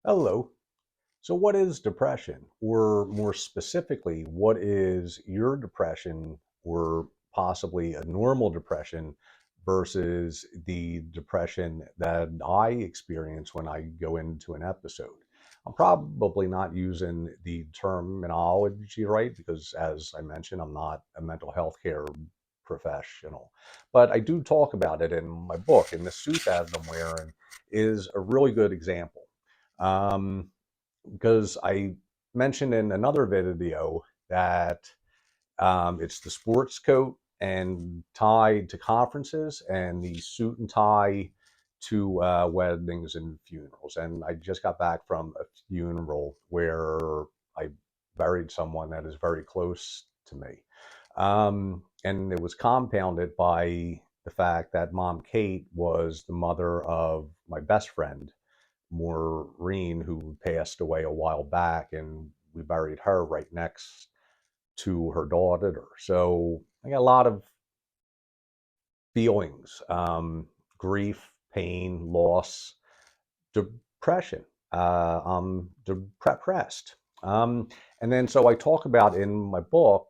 Hello. So, what is depression? Or more specifically, what is your depression or possibly a normal depression versus the depression that I experience when I go into an episode? I'm probably not using the terminology right because, as I mentioned, I'm not a mental health care professional. But I do talk about it in my book, and the suit that I'm wearing is a really good example. Um, because I mentioned in another video that it's the sports coat and tie to conferences and the suit and tie to weddings and funerals. And I just got back from a funeral where I buried someone that is very close to me. And it was compounded by the fact that Mom Kate was the mother of my best friend Maureen, who passed away a while back, and we buried her right next to her daughter. So I got a lot of feelings, grief, pain, loss, depression. I'm depressed. And then so I talk about in my book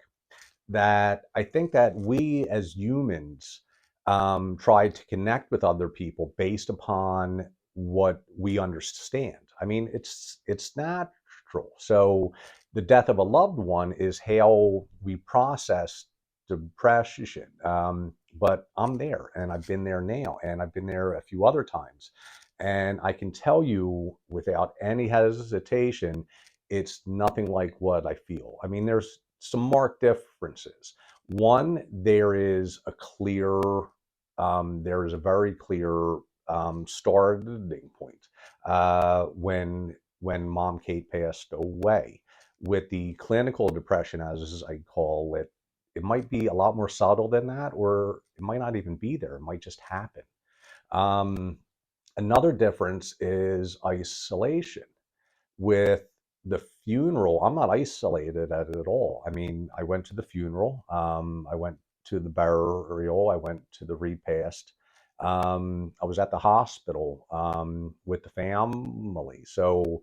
that I think that we as humans try to connect with other people based upon what we understand. I mean, it's natural. So the death of a loved one is how we process depression. But I'm there, and I've been there now, and I've been there a few other times, and I can tell you without any hesitation, it's nothing like what I feel. I mean, there's some marked differences. One, there is a very clear starting point when Mom Kate passed away. With the clinical depression, as I call it, it might be a lot more subtle than that, or it might not even be there. It might just happen. Um, Another difference is isolation with the funeral. I'm not isolated at it at all. I mean, I went to the funeral, I went to the burial, I went to the repast. I was at the hospital with the family. So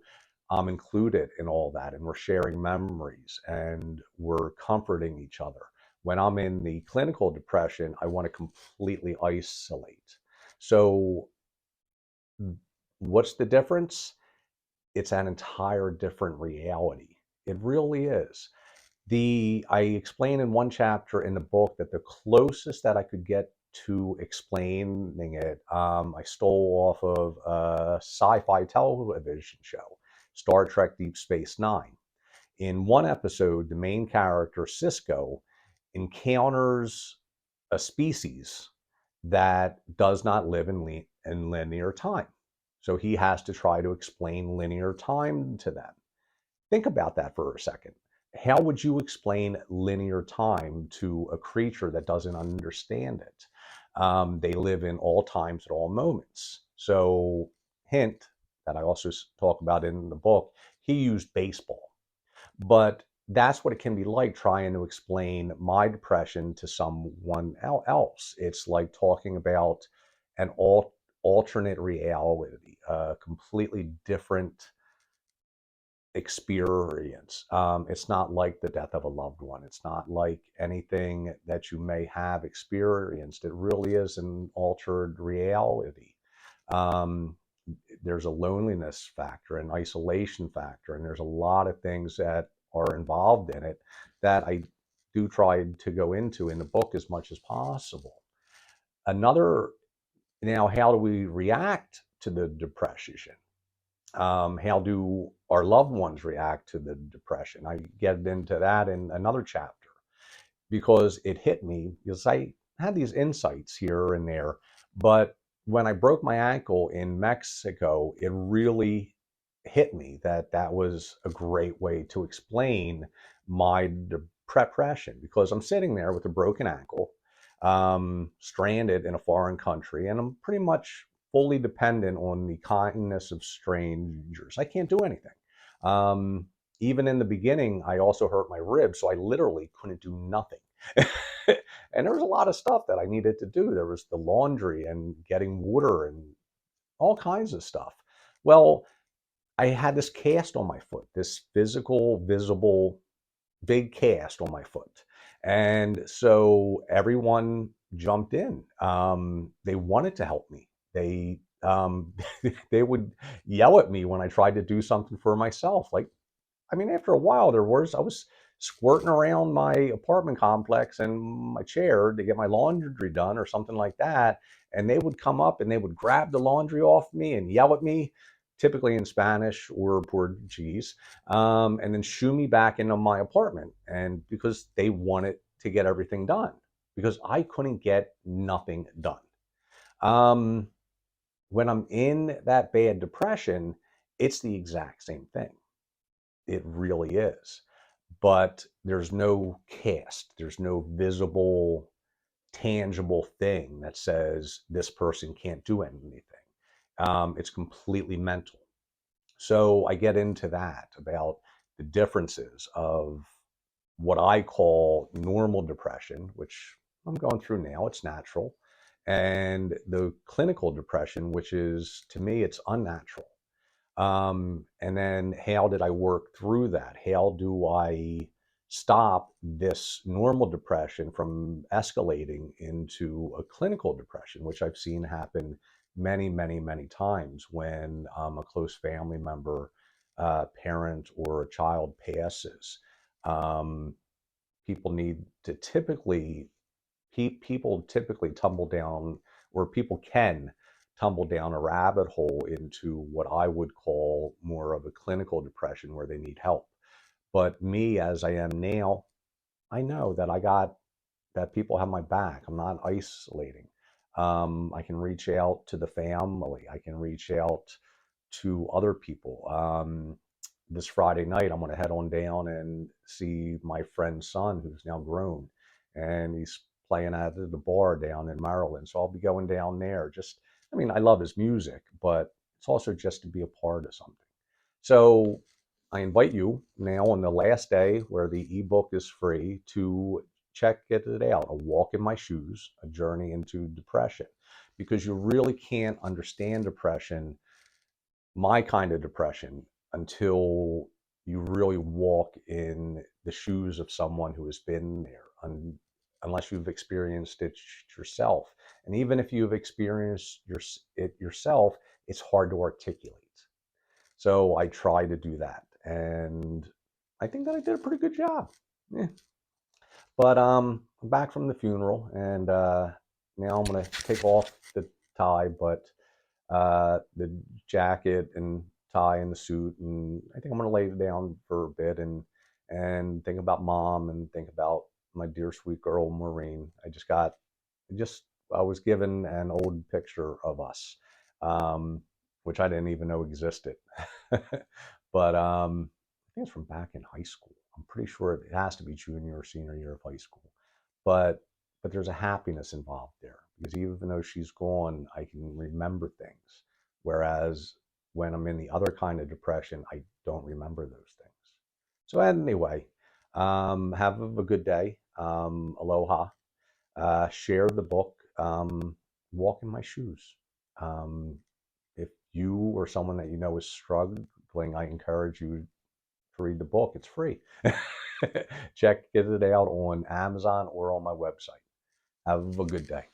I'm included in all that, and we're sharing memories and we're comforting each other. When I'm in the clinical depression, I want to completely isolate. So, what's the difference? It's an entire different reality. It really is. I explain in one chapter in the book that the closest that I could get to explaining it, I stole off of a sci-fi television show, Star Trek Deep Space Nine. In one episode, the main character, Cisco, encounters a species that does not live in linear time. So he has to try to explain linear time to them. Think about that for a second. How would you explain linear time to a creature that doesn't understand it? They live in all times at all moments. So, hint that I also talk about in the book, he used baseball. But that's what it can be like trying to explain my depression to someone else. It's like talking about an alternate reality, a completely different experience. It's not like the death of a loved one. It's not like anything that you may have experienced. It really is an altered reality. Um, there's a loneliness factor, an isolation factor, and there's a lot of things that are involved in it that I do try to go into in the book as much as possible. Another, now, how do we react to the depression? How do our loved ones react to the depression? I get into that in another chapter because it hit me because I had these insights here and there. But when I broke my ankle in Mexico, it really hit me that that was a great way to explain my depression because I'm sitting there with a broken ankle, stranded in a foreign country, and I'm pretty much fully dependent on the kindness of strangers. I can't do anything. Um, Even in the beginning, I also hurt my ribs, so I literally couldn't do nothing. And there was a lot of stuff that I needed to do. There was the laundry and getting water and all kinds of stuff. Well, I had this cast on my foot, this physical, visible, big cast on my foot. And so everyone jumped in. They wanted to help me. They would yell at me when I tried to do something for myself. Like, I mean, after a while, I was squirting around my apartment complex in my chair to get my laundry done or something like that. And they would come up and they would grab the laundry off me and yell at me, typically in Spanish or Portuguese, and then shoo me back into my apartment. And because they wanted to get everything done, because I couldn't get nothing done. Um, when I'm in that bad depression, it's the exact same thing. It really is. But there's no cast, there's no visible, tangible thing that says this person can't do anything. It's completely mental. So I get into that about the differences of what I call normal depression, which I'm going through now, it's natural, and the clinical depression, which is, to me, it's unnatural. And then how did I work through that? How do I stop this normal depression from escalating into a clinical depression, which I've seen happen many, many, many times when a close family member, parent, or a child passes. Um, people need to typically people typically tumble down, or people can tumble down a rabbit hole into what I would call more of a clinical depression where they need help. But me, as I am now, I know that that people have my back. I'm not isolating. I can reach out to the family. I can reach out to other people. This Friday night, I'm going to head on down and see my friend's son, who's now grown, and he's playing at the bar down in Maryland. So I'll be going down there. Just, I mean, I love his music, but it's also just to be a part of something. So I invite you now on the last day where the ebook is free to check it out, A Walk in My Shoes, A Journey into Depression, because you really can't understand depression, my kind of depression, until you really walk in the shoes of someone who has been there, unless you've experienced it yourself. And even if you've experienced it yourself, it's hard to articulate. So I try to do that, and I think that I did a pretty good job. Yeah. But I'm back from the funeral, and now I'm gonna take off the tie, but the jacket and tie and the suit, and I think I'm gonna lay it down for a bit and think about mom and think about my dear sweet girl Maureen. Just I was given an old picture of us, um, which I didn't even know existed. But I think it's from back in high school. I'm pretty sure it has to be junior or senior year of high school. But there's a happiness involved there because even though she's gone, I can remember things. Whereas when I'm in the other kind of depression, I don't remember those things. So anyway, have a good day. Aloha. Share the book, Walk in My Shoes. Um, if you or someone that you know is struggling, I encourage you to read the book. It's free. Get it out on Amazon or on my website. Have a good day.